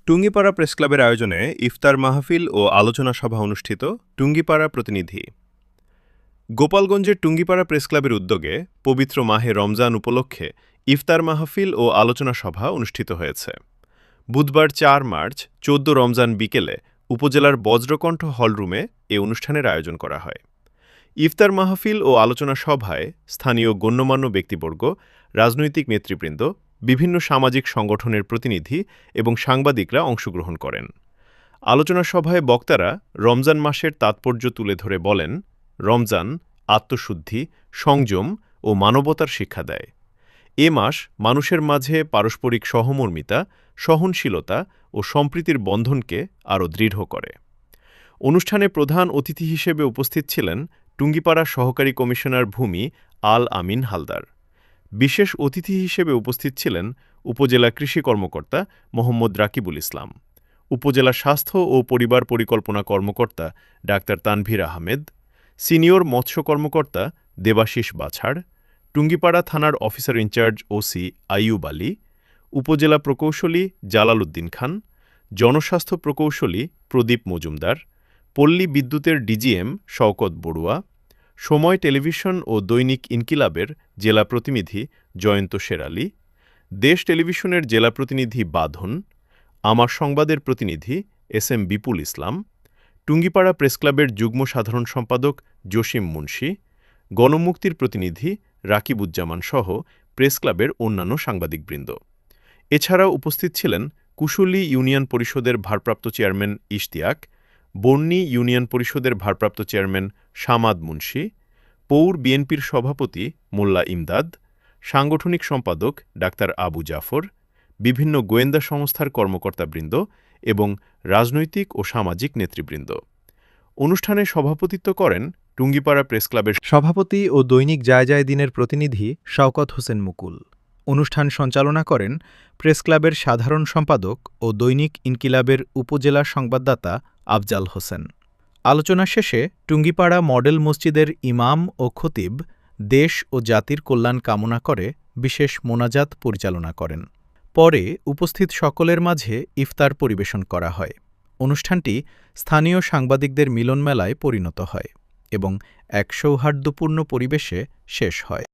টুঙ্গিপাড়া প্রেসক্লাবের আয়োজনে ইফতার মাহফিল ও আলোচনা সভা অনুষ্ঠিত। টুঙ্গিপাড়া প্রতিনিধি। গোপালগঞ্জের টুঙ্গিপাড়া প্রেসক্লাবের উদ্যোগে পবিত্র মাহে রমজান উপলক্ষে ইফতার মাহফিল ও আলোচনা সভা অনুষ্ঠিত হয়েছে। বুধবার ৪ মার্চ ১৪ রমজান বিকেলে উপজেলার বজ্রকণ্ঠ হলরুমে এ অনুষ্ঠানের আয়োজন করা হয়। ইফতার মাহফিল ও আলোচনা সভায় স্থানীয় গণ্যমান্য ব্যক্তিবর্গ, রাজনৈতিক নেতৃবৃন্দ, বিভিন্ন সামাজিক সংগঠনের প্রতিনিধি এবং সাংবাদিকরা অংশগ্রহণ করেন। আলোচনা সভায় বক্তারা রমজান মাসের তাৎপর্য তুলে ধরে বলেন, রমজান আত্মশুদ্ধি, সংযম ও মানবতার শিক্ষা দেয়। এ মাস মানুষের মাঝে পারস্পরিক সহমর্মিতা, সহনশীলতা ও সম্প্রীতির বন্ধনকে আরও দৃঢ় করে। অনুষ্ঠানে প্রধান অতিথি হিসেবে উপস্থিত ছিলেন টুঙ্গিপাড়া সহকারী কমিশনার ভূমি আল আমিন হালদার। বিশেষ অতিথি হিসেবে উপস্থিত ছিলেন উপজেলা কৃষি কর্মকর্তা মোহাম্মদ রাকিবুল ইসলাম, উপজেলা স্বাস্থ্য ও পরিবার পরিকল্পনা কর্মকর্তা ডাক্তার তানভীর আহমেদ, সিনিয়র মৎস্য কর্মকর্তা দেবাশিস বাছাড়, টুঙ্গিপাড়া থানার officer in charge OC Ayub Ali, upazila প্রকৌশলী জালাল উদ্দিন খান, জনস্বাস্থ্য প্রকৌশলী প্রদীপ মজুমদার, পল্লী বিদ্যুতের ডিজিএম শওকত বড়ুয়া, সময় টেলিভিশন ও দৈনিক ইনকিলাবের জেলা প্রতিনিধি জয়ন্ত শেরালি, দেশ টেলিভিশনের জেলা প্রতিনিধি বাঁধন, আমার সংবাদের প্রতিনিধি এস এম বিপুল ইসলাম, টুঙ্গিপাড়া প্রেসক্লাবের যুগ্ম সাধারণ সম্পাদক জসিম মুন্সি, গণমুক্তির প্রতিনিধি রাকিবুজ্জামান সহ প্রেসক্লাবের অন্যান্য সাংবাদিকবৃন্দ। এছাড়াও উপস্থিত ছিলেন কুশুলী ইউনিয়ন পরিষদের ভারপ্রাপ্ত চেয়ারম্যান ইশতিয়াক, বন্যী ইউনিয়ন পরিষদের ভারপ্রাপ্ত চেয়ারম্যান সামাদ মুন্সি, পৌর বিএনপির সভাপতি মোল্লা ইমদাদ, সাংগঠনিক সম্পাদক ডাক্তার আবু জাফর, বিভিন্ন গোয়েন্দা সংস্থার কর্মকর্তাবৃন্দ এবং রাজনৈতিক ও সামাজিক নেতৃবৃন্দ। অনুষ্ঠানে সভাপতিত্ব করেন টুঙ্গিপাড়া প্রেসক্লাবের সভাপতি ও দৈনিক জায়জায় দিনের প্রতিনিধি শওকত হোসেন মুকুল। অনুষ্ঠান সঞ্চালনা করেন প্রেসক্লাবের সাধারণ সম্পাদক ও দৈনিক ইনকিলাবের উপজেলা সংবাদদাতা আফজাল হোসেন। আলোচনা শেষে টুঙ্গিপাড়া মডেল মসজিদের ইমাম ও খতিব দেশ ও জাতির কল্যাণ কামনা করে বিশেষ মোনাজাত পরিচালনা করেন। পরে উপস্থিত সকলের মাঝে ইফতার পরিবেশন করা হয়। অনুষ্ঠানটি স্থানীয় সাংবাদিকদের মিলনমেলায় পরিণত হয় এবং এক সৌহার্দ্যপূর্ণ পরিবেশে শেষ হয়।